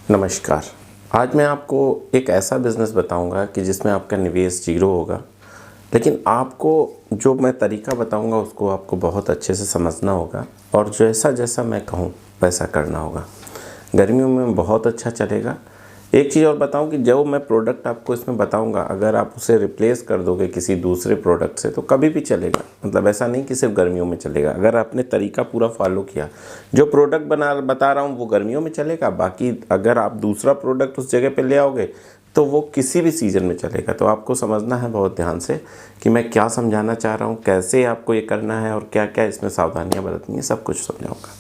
नमस्कार। आज मैं आपको एक ऐसा बिज़नेस बताऊंगा कि जिसमें आपका निवेश ज़ीरो होगा, लेकिन आपको जो मैं तरीका बताऊंगा उसको आपको बहुत अच्छे से समझना होगा और जैसा जैसा मैं कहूँ वैसा करना होगा। गर्मियों में बहुत अच्छा चलेगा। एक चीज़ और बताऊं कि जो मैं प्रोडक्ट आपको इसमें बताऊंगा, अगर आप उसे रिप्लेस कर दोगे किसी दूसरे प्रोडक्ट से तो कभी भी चलेगा। मतलब ऐसा नहीं कि सिर्फ गर्मियों में चलेगा। अगर आपने तरीका पूरा फॉलो किया, जो प्रोडक्ट बता रहा हूँ वो गर्मियों में चलेगा, बाकी अगर आप दूसरा प्रोडक्ट उस जगह पे ले आओगे तो वो किसी भी सीज़न में चलेगा। तो आपको समझना है बहुत ध्यान से कि मैं क्या समझाना चाह रहा हूँ, कैसे आपको ये करना है और क्या क्या इसमें सावधानियाँ बरतनी है, सब कुछ समझाऊँगा।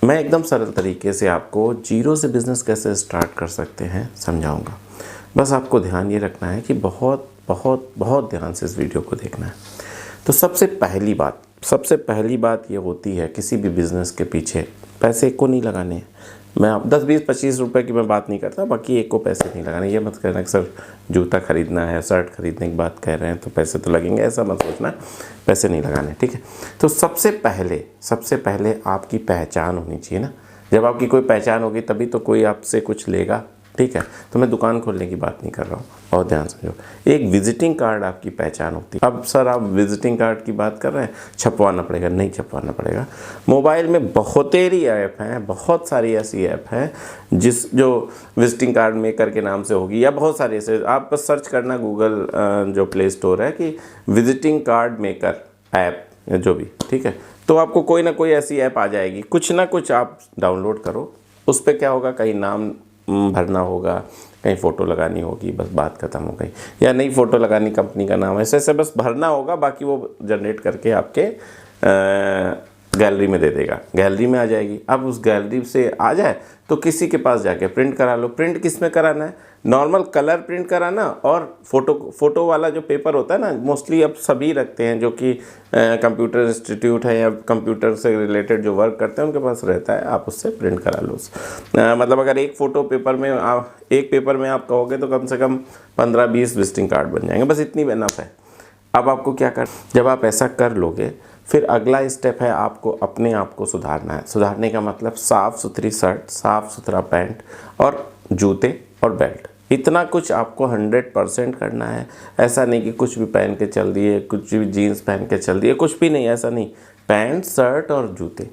मैं एकदम सरल तरीके से आपको जीरो से बिज़नेस कैसे स्टार्ट कर सकते हैं समझाऊंगा। बस आपको ध्यान ये रखना है कि बहुत बहुत बहुत ध्यान से इस वीडियो को देखना है। तो सबसे पहली बात ये होती है, किसी भी बिज़नेस के पीछे पैसे को नहीं लगाने हैं। मैं आप 10 20 25 रुपए की मैं बात नहीं करता, बाकी एक को पैसे नहीं लगाने। ये मत कहना कि सर जूता खरीदना है, शर्ट खरीदने की बात कह रहे हैं तो पैसे तो लगेंगे, ऐसा मत सोचना। पैसे नहीं लगाने, ठीक है। तो सबसे पहले आपकी पहचान होनी चाहिए ना। जब आपकी कोई पहचान होगी तभी तो कोई आपसे कुछ लेगा, ठीक है। तो मैं दुकान खोलने की बात नहीं कर रहा हूँ, और ध्यान समझो। एक विजिटिंग कार्ड आपकी पहचान होती है। अब सर आप विजिटिंग कार्ड की बात कर रहे हैं, छपवाना पड़ेगा? नहीं छपवाना पड़ेगा। मोबाइल में बहुतेरी ऐप हैं, बहुत सारी ऐसी ऐप हैं जो विजिटिंग कार्ड मेकर के नाम से होगी, या बहुत सारी ऐसे। आप बस सर्च करना गूगल जो प्ले स्टोर है कि विजिटिंग कार्ड मेकर ऐप, जो भी, ठीक है। तो आपको कोई ना कोई ऐसी ऐप आ जाएगी, कुछ ना कुछ आप डाउनलोड करो। उस पर क्या होगा, कहीं नाम भरना होगा, कहीं फ़ोटो लगानी होगी, बस बात ख़त्म हो गई। या नहीं फ़ोटो लगानी, कंपनी का नाम ऐसे बस भरना होगा, बाकी वो जनरेट करके आपके गैलरी में दे देगा, गैलरी में आ जाएगी। अब उस गैलरी से आ जाए तो किसी के पास जाके प्रिंट करा लो। प्रिंट किस में कराना है? नॉर्मल कलर प्रिंट कराना, और फ़ोटो वाला जो पेपर होता है ना, मोस्टली अब सभी रखते हैं, जो कि कंप्यूटर इंस्टीट्यूट है या कंप्यूटर से रिलेटेड जो वर्क करते हैं उनके पास रहता है, आप उससे प्रिंट करा लो। मतलब अगर एक पेपर में आप कहोगे तो कम से कम 15-20 विजिटिंग कार्ड बन जाएंगे, बस इतनी इनफ है। अब आपको क्या कर, जब आप ऐसा कर लोगे फिर अगला स्टेप है आपको अपने आप को सुधारना है। सुधारने का मतलब साफ़ सुथरी शर्ट, साफ़ सुथरा पैंट और जूते और बेल्ट, इतना कुछ आपको 100% करना है। ऐसा नहीं कि कुछ भी पहन के चल दिए, कुछ भी जीन्स पहन के चल दिए, कुछ भी नहीं, ऐसा नहीं। पैंट, शर्ट और जूते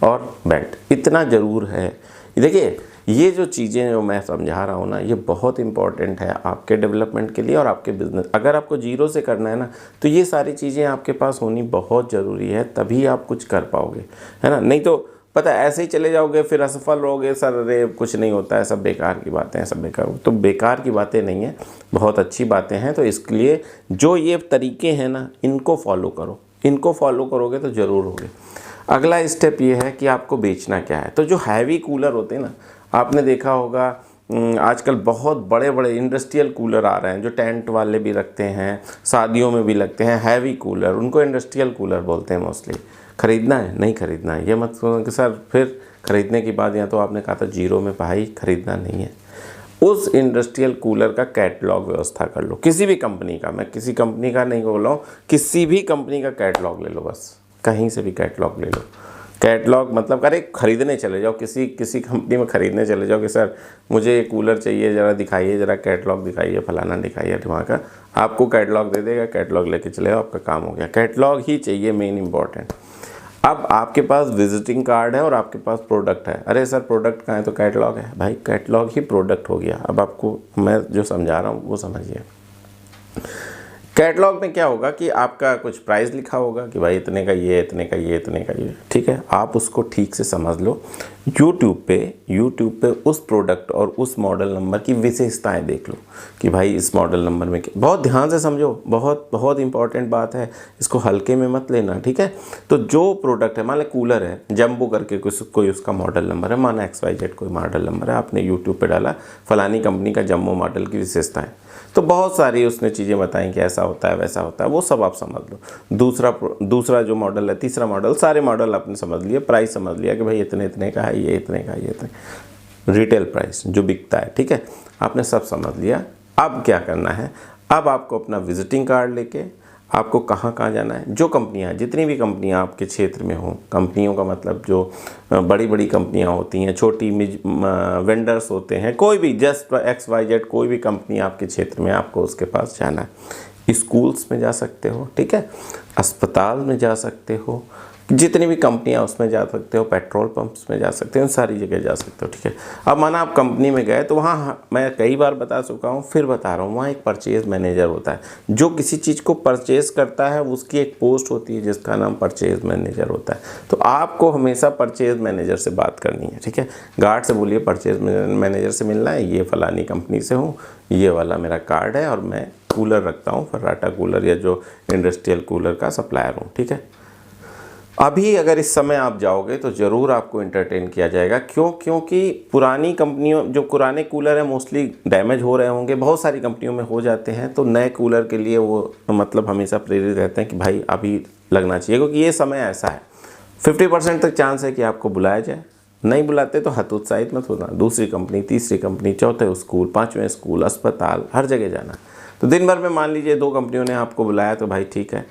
और बेल्ट, इतना ज़रूर है। देखिए, ये जो चीज़ें जो मैं समझा रहा हूँ ना, ये बहुत इंपॉर्टेंट है आपके डेवलपमेंट के लिए और आपके बिज़नेस। अगर आपको जीरो से करना है ना, तो ये सारी चीज़ें आपके पास होनी बहुत ज़रूरी है, तभी आप कुछ कर पाओगे, है ना। नहीं तो पता है ऐसे ही चले जाओगे, फिर असफल रहोगे, सर अरे कुछ नहीं होता है, सब बेकार की बातें हैं, सब बेकार। तो बेकार की बातें नहीं है, बहुत अच्छी बातें हैं। तो इसके लिए जो ये तरीके हैं ना, इनको फॉलो करो। इनको फॉलो करोगे तो ज़रूर होगे। अगला स्टेप ये है कि आपको बेचना क्या है। तो जो हैवी कूलर होते हैं ना, आपने देखा होगा आजकल बहुत बड़े बड़े इंडस्ट्रियल कूलर आ रहे हैं, जो टेंट वाले भी रखते हैं, शादियों में भी लगते हैं, हैवी कूलर, उनको इंडस्ट्रियल कूलर बोलते हैं मोस्टली। ख़रीदना है? नहीं ख़रीदना है। ये मत कहो कि सर फिर ख़रीदने के बाद, या तो आपने कहा था जीरो में, भाई ख़रीदना नहीं है। उस इंडस्ट्रियल कूलर का कैटलॉग व्यवस्था कर लो, किसी भी कंपनी का। मैं किसी कंपनी का नहीं बोल रहा हूँ, किसी भी कंपनी का कैटलॉग ले लो, बस कहीं से भी कैटलॉग ले लो। कैटलॉग मतलब अरे खरीदने चले जाओ, किसी कंपनी में ख़रीदने चले जाओ कि सर मुझे ये कूलर चाहिए, ज़रा दिखाइए, ज़रा कैटलॉग दिखाइए, फलाना दिखाइए, वहाँ का आपको कैटलॉग दे देगा। कैटलॉग लेके चले जाओ, आपका काम हो गया। कैटलॉग ही चाहिए, मेन इंपॉर्टेंट। अब आपके पास विजिटिंग कार्ड है और आपके पास प्रोडक्ट है। अरे सर प्रोडक्ट कहाँ है? तो कैटलॉग है भाई, कैटलॉग ही प्रोडक्ट हो गया। अब आपको मैं जो समझा रहा हूँ वो समझिए। कैटलॉग में क्या होगा कि आपका कुछ प्राइस लिखा होगा कि भाई इतने का ये, इतने का ये, इतने का ये, ठीक है। आप उसको ठीक से समझ लो। यूट्यूब पे उस प्रोडक्ट और उस मॉडल नंबर की विशेषताएं देख लो कि भाई इस मॉडल नंबर में क्या। बहुत ध्यान से समझो, बहुत बहुत इंपॉर्टेंट बात है, इसको हल्के में मत लेना, ठीक है। तो जो प्रोडक्ट है, मान लो कूलर है, जम्बो करके कोई उसका मॉडल नंबर है, माना XYZ कोई मॉडल नंबर है, आपने यूट्यूब पर डाला फलानी कंपनी का जम्बो मॉडल की विशेषताएँ, तो बहुत सारी उसने चीज़ें बताई कि ऐसा होता है, वैसा होता है, वो सब आप समझ लो। दूसरा जो मॉडल है, तीसरा मॉडल, सारे मॉडल आपने समझ लिए, प्राइस समझ लिया कि भाई इतने इतने का है, ये इतने का, ये इतने, रिटेल प्राइस जो बिकता है, ठीक है। आपने सब समझ लिया। अब क्या करना है? अब आपको अपना विजिटिंग कार्ड लेके आपको कहाँ कहाँ जाना है। जो कंपनियाँ, जितनी भी कंपनियाँ आपके क्षेत्र में हों, कंपनियों का मतलब जो बड़ी बड़ी कंपनियाँ होती हैं, छोटी वेंडर्स होते हैं, कोई भी जस्ट XYZ कोई भी कंपनी आपके क्षेत्र में, आपको उसके पास जाना है। स्कूल्स में जा सकते हो, ठीक है, अस्पताल में जा सकते हो, जितनी भी कंपनियां उसमें जा सकते हो, पेट्रोल पंप्स में जा सकते हो, सारी जगह जा सकते हो, ठीक है। अब माना आप कंपनी में गए तो वहाँ मैं कई बार बता चुका हूँ, फिर बता रहा हूँ, वहाँ एक परचेज़ मैनेजर होता है जो किसी चीज़ को परचेज़ करता है, उसकी एक पोस्ट होती है जिसका नाम परचेज़ मैनेजर होता है। तो आपको हमेशा परचेज़ मैनेजर से बात करनी है, ठीक है। गार्ड से बोलिए परचेज़ मैनेजर से मिलना है, ये फलानी कंपनी से हूँ, ये वाला मेरा कार्ड है और मैं कूलर रखता हूँ, फर्राटा कूलर या जो इंडस्ट्रियल कूलर का सप्लायर हूँ, ठीक है। अभी अगर इस समय आप जाओगे तो ज़रूर आपको एंटरटेन किया जाएगा। क्योंकि पुरानी कंपनियों, जो पुराने कूलर हैं मोस्टली डैमेज हो रहे होंगे, बहुत सारी कंपनियों में हो जाते हैं, तो नए कूलर के लिए वो मतलब हमेशा प्रेरित रहते हैं कि भाई अभी लगना चाहिए, क्योंकि ये समय ऐसा है। 50% तक चांस है कि आपको बुलाया जाए, नहीं बुलाते तो हतोत्साहित मत होना, दूसरी कंपनी, तीसरी कंपनी, चौथे स्कूल, पाँचवें स्कूल, अस्पताल, हर जगह जाना। तो दिन भर में मान लीजिए 2 कंपनियों ने आपको बुलाया, तो भाई ठीक है,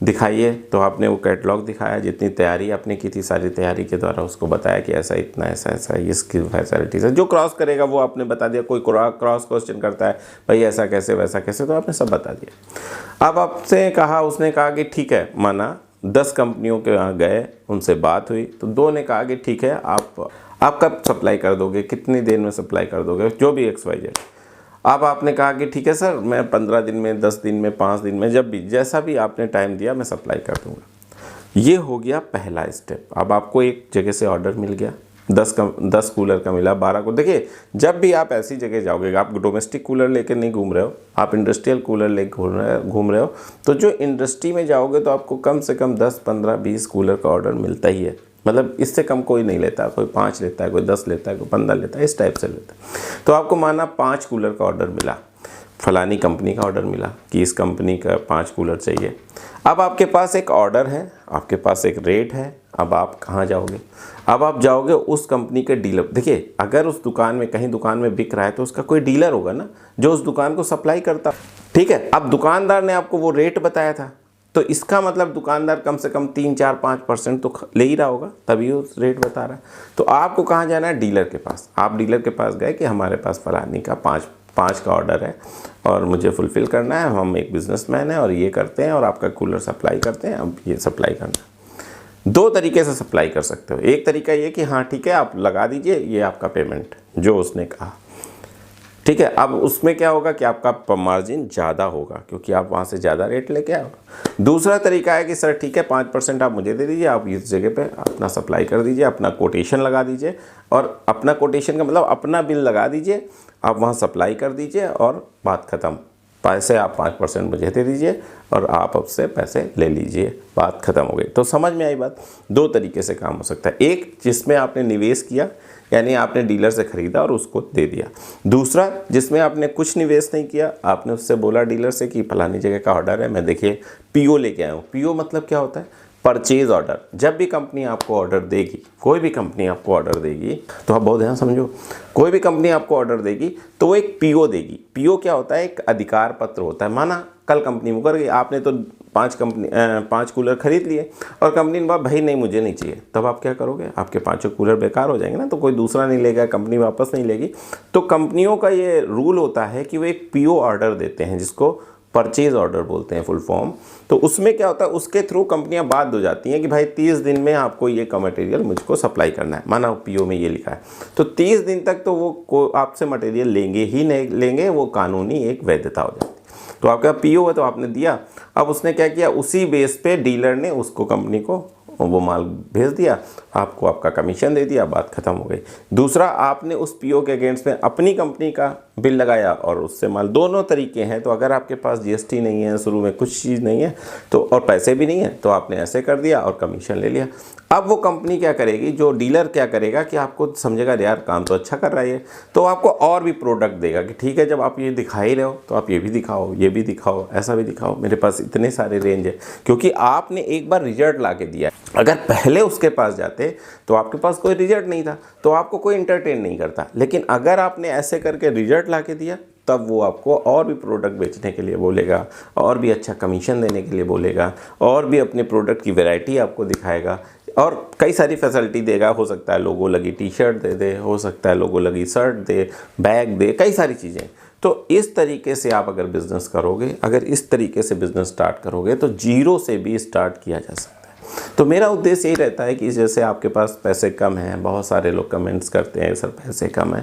दिखाइए। तो आपने वो कैटलॉग दिखाया, जितनी तैयारी आपने की थी, सारी तैयारी के द्वारा उसको बताया कि ऐसा इतना, ऐसा इसकी फैसिलिटीज़ है। जो क्रॉस करेगा वो आपने बता दिया। कोई क्रॉस क्वेश्चन करता है, भाई ऐसा कैसे वैसा कैसे, तो आपने सब बता दिया। अब आपसे कहा, उसने कहा कि ठीक है, माना 10 कंपनियों के यहाँ गए, उनसे बात हुई, तो 2 ने कहा कि ठीक है, आप कब सप्लाई कर दोगे, कितनी देर में सप्लाई कर दोगे, जो भी XYZ। अब आपने कहा कि ठीक है सर, मैं 15 दिन में, 10 दिन में, 5 दिन में, जब भी जैसा भी आपने टाइम दिया मैं सप्लाई कर दूंगा। ये हो गया पहला स्टेप। अब आपको एक जगह से ऑर्डर मिल गया, 10 कूलर का मिला, 12 को। देखिए, जब भी आप ऐसी जगह जाओगे, आप डोमेस्टिक कूलर लेकर नहीं घूम रहे हो, आप इंडस्ट्रियल कूलर लेकर घूम रहे हो, तो जो इंडस्ट्री में जाओगे तो आपको कम से कम 10, 15, 20 कूलर का ऑर्डर मिलता ही है। मतलब इससे कम कोई नहीं लेता, कोई 5 लेता है, कोई 10 लेता है, कोई 15 लेता है, इस टाइप से लेता है। तो आपको माना 5 कूलर का ऑर्डर मिला, फलानी कंपनी का ऑर्डर मिला कि इस कंपनी का 5 कूलर चाहिए। अब आपके पास एक ऑर्डर है, आपके पास एक रेट है। अब आप कहाँ जाओगे? अब आप जाओगे उस कंपनी के डीलर। देखिए, अगर उस दुकान में, कहीं दुकान में बिक रहा है तो उसका कोई डीलर होगा ना, जो उस दुकान को सप्लाई करता, ठीक है। अब दुकानदार ने आपको वो रेट बताया था, तो इसका मतलब दुकानदार कम से कम 3, 4, 5% तो ले ही रहा होगा, तभी उस रेट बता रहा है। तो आपको कहाँ जाना है? डीलर के पास। आप डीलर के पास गए कि हमारे पास फलानी का 5 का ऑर्डर है और मुझे फुलफ़िल करना है, हम एक बिजनेसमैन हैं और ये करते हैं और आपका कूलर सप्लाई करते हैं, अब ये सप्लाई करना है। 2 तरीके से सप्लाई कर सकते हो। एक तरीका ये कि हाँ ठीक है, आप लगा दीजिए, ये आपका पेमेंट जो उसने कहा, ठीक है। अब उसमें क्या होगा कि आपका मार्जिन ज़्यादा होगा, क्योंकि आप वहाँ से ज़्यादा रेट लेके आओ। दूसरा तरीका है कि सर ठीक है, 5% आप मुझे दे दीजिए, आप इस जगह पे अपना सप्लाई कर दीजिए, अपना कोटेशन लगा दीजिए, और अपना कोटेशन का मतलब अपना बिल लगा दीजिए, आप वहाँ सप्लाई कर दीजिए और बात ख़त्म। पैसे आप 5% मुझे दे दीजिए और आप उससे पैसे ले लीजिए, बात ख़त्म हो गई। तो समझ में आई बात? 2 तरीके से काम हो सकता है। एक, जिसमें आपने निवेश किया, यानी आपने डीलर से ख़रीदा और उसको दे दिया। दूसरा, जिसमें आपने कुछ निवेश नहीं किया, आपने उससे बोला डीलर से कि फलानी जगह का ऑर्डर है, मैं देखिए PO लेके आया हूँ। PO मतलब क्या होता है? Purchase order. जब भी कंपनी आपको ऑर्डर देगी, कोई भी कंपनी आपको ऑर्डर देगी, तो आप बहुत ध्यान समझो, कोई भी कंपनी आपको ऑर्डर देगी तो वो एक PO देगी। PO क्या होता है? एक अधिकार पत्र होता है। माना कल कंपनी मुकर गई, आपने तो 5 कूलर खरीद लिए और कंपनी ने बोला भाई नहीं, मुझे नहीं चाहिए, तब आप क्या करोगे? आपके 5 कूलर बेकार हो जाएंगे ना, तो कोई दूसरा नहीं लेगा, कंपनी वापस नहीं लेगी। तो कंपनियों का ये रूल होता है कि वो एक PO ऑर्डर देते हैं, जिसको परचेज ऑर्डर बोलते हैं फुल फॉर्म। तो उसमें क्या होता है? उसके थ्रू कंपनियां बात हो जाती हैं कि भाई 30 दिन में आपको ये का मटेरियल मुझको सप्लाई करना है। माना PO में ये लिखा है, तो 30 दिन तक तो वो आपसे मटेरियल लेंगे ही नहीं लेंगे, वो कानूनी एक वैधता हो जाती है। तो आपका PO है तो आपने दिया। अब उसने क्या किया? उसी बेस पे डीलर ने उसको, कंपनी को वो माल भेज दिया, आपको आपका कमीशन दे दिया, बात खत्म हो गई। दूसरा, आपने उस PO के अगेंस्ट में अपनी कंपनी का बिल लगाया और उससे माल। दोनों तरीके हैं। तो अगर आपके पास GST नहीं है, शुरू में कुछ चीज़ नहीं है, तो और पैसे भी नहीं है, तो आपने ऐसे कर दिया और कमीशन ले लिया। अब वो कंपनी क्या करेगी? जो डीलर क्या करेगा कि आपको समझेगा यार काम तो अच्छा कर रहा है, तो आपको और भी प्रोडक्ट देगा कि ठीक है, जब आप ये दिखा ही रहे हो तो आप ये भी दिखाओ, ये भी दिखाओ, ऐसा भी दिखाओ, मेरे पास इतने सारे रेंज है। क्योंकि आपने एक बार रिजल्ट ला के दिया। अगर पहले उसके पास जाते तो आपके पास कोई रिजल्ट नहीं था, तो आपको कोई इंटरटेन नहीं करता। लेकिन अगर आपने ऐसे करके रिजल्ट ला के दिया, तब वो आपको और भी प्रोडक्ट बेचने के लिए बोलेगा, और भी अच्छा कमीशन देने के लिए बोलेगा, और भी अपने प्रोडक्ट की वैरायटी आपको दिखाएगा और कई सारी फैसिलिटी देगा। हो सकता है लोगो लगी टी शर्ट दे दे, हो सकता है लोगो लगी शर्ट दे, बैग दे, कई सारी चीज़ें। तो इस तरीके से आप अगर बिज़नेस करोगे, अगर इस तरीके से बिज़नेस स्टार्ट करोगे तो जीरो से भी स्टार्ट किया जा सकता है। तो मेरा उद्देश्य यही रहता है कि जैसे आपके पास पैसे कम हैं, बहुत सारे लोग कमेंट्स करते हैं सर पैसे कम है,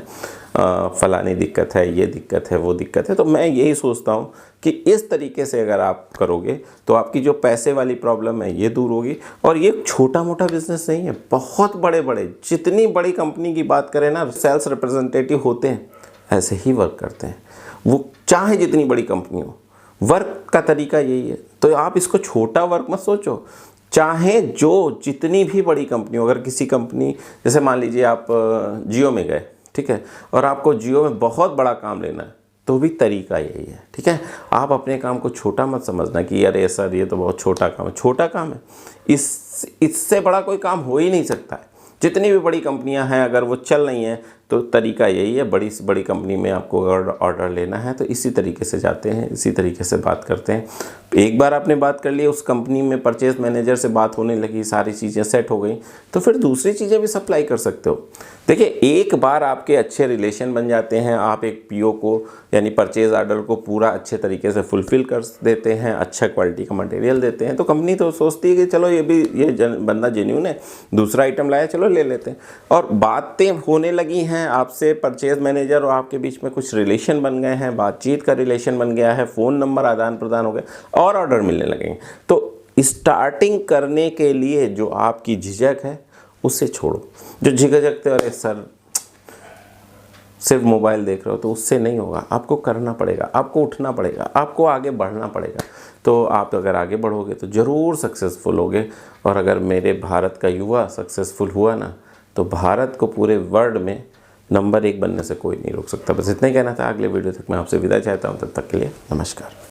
फलानी दिक्कत है, ये दिक्कत है, वो दिक्कत है, तो मैं यही सोचता हूँ कि इस तरीके से अगर आप करोगे तो आपकी जो पैसे वाली प्रॉब्लम है ये दूर होगी। और ये छोटा मोटा बिजनेस नहीं है, बहुत बड़े बड़े, जितनी बड़ी कंपनी की बात करें ना, सेल्स रिप्रेजेंटेटिव होते हैं ऐसे ही वर्क करते हैं, वो चाहे जितनी बड़ी कंपनी हो, वर्क का तरीका यही है। तो आप इसको छोटा वर्क मत सोचो, चाहे जो जितनी भी बड़ी कंपनी हो, अगर किसी कंपनी, जैसे मान लीजिए आप जियो में गए, ठीक है, और आपको जियो में बहुत बड़ा काम लेना है, तो भी तरीका यही है, ठीक है। आप अपने काम को छोटा मत समझना कि अरे सर ये तो बहुत छोटा काम है। छोटा काम है, इससे बड़ा कोई काम हो ही नहीं सकता है। जितनी भी बड़ी कंपनियां हैं अगर वो चल रही हैं तो तरीका यही है, बड़ी से बड़ी कंपनी में आपको अगर ऑर्डर लेना है तो इसी तरीके से जाते हैं, इसी तरीके से बात करते हैं। एक बार आपने बात कर ली, उस कंपनी में परचेज मैनेजर से बात होने लगी, सारी चीज़ें सेट हो गई, तो फिर दूसरी चीज़ें भी सप्लाई कर सकते हो। देखिए, एक बार आपके अच्छे रिलेशन बन जाते हैं, आप एक पीओ को यानी परचेज ऑर्डर को पूरा अच्छे तरीके से फुलफ़िल कर देते हैं, अच्छा क्वालिटी का मटेरियल देते हैं, तो कंपनी तो सोचती है कि चलो ये बंदा जेन्युइन है, दूसरा आइटम लाया, चलो ले लेते हैं। और बातें होने लगी हैं आपसे, परचेज मैनेजर और आपके बीच में कुछ रिलेशन बन गए हैं, बातचीत का रिलेशन बन गया है, फ़ोन नंबर आदान प्रदान हो गए और ऑर्डर मिलने लगेंगे। तो स्टार्टिंग करने के लिए जो आपकी झिझक है उसे छोड़ो। जो झिझकते हो, अरे सर सिर्फ मोबाइल देख रहे हो, तो उससे नहीं होगा, आपको करना पड़ेगा, आपको उठना पड़ेगा, आपको आगे बढ़ना पड़ेगा। तो आप अगर आगे बढ़ोगे तो ज़रूर सक्सेसफुल होगे। और अगर मेरे भारत का युवा सक्सेसफुल हुआ ना, तो भारत को पूरे वर्ल्ड में नंबर 1 बनने से कोई नहीं रोक सकता। बस इतना ही कहना था। अगले वीडियो तक मैं आपसे विदा चाहता हूँ, तब तक के लिए नमस्कार।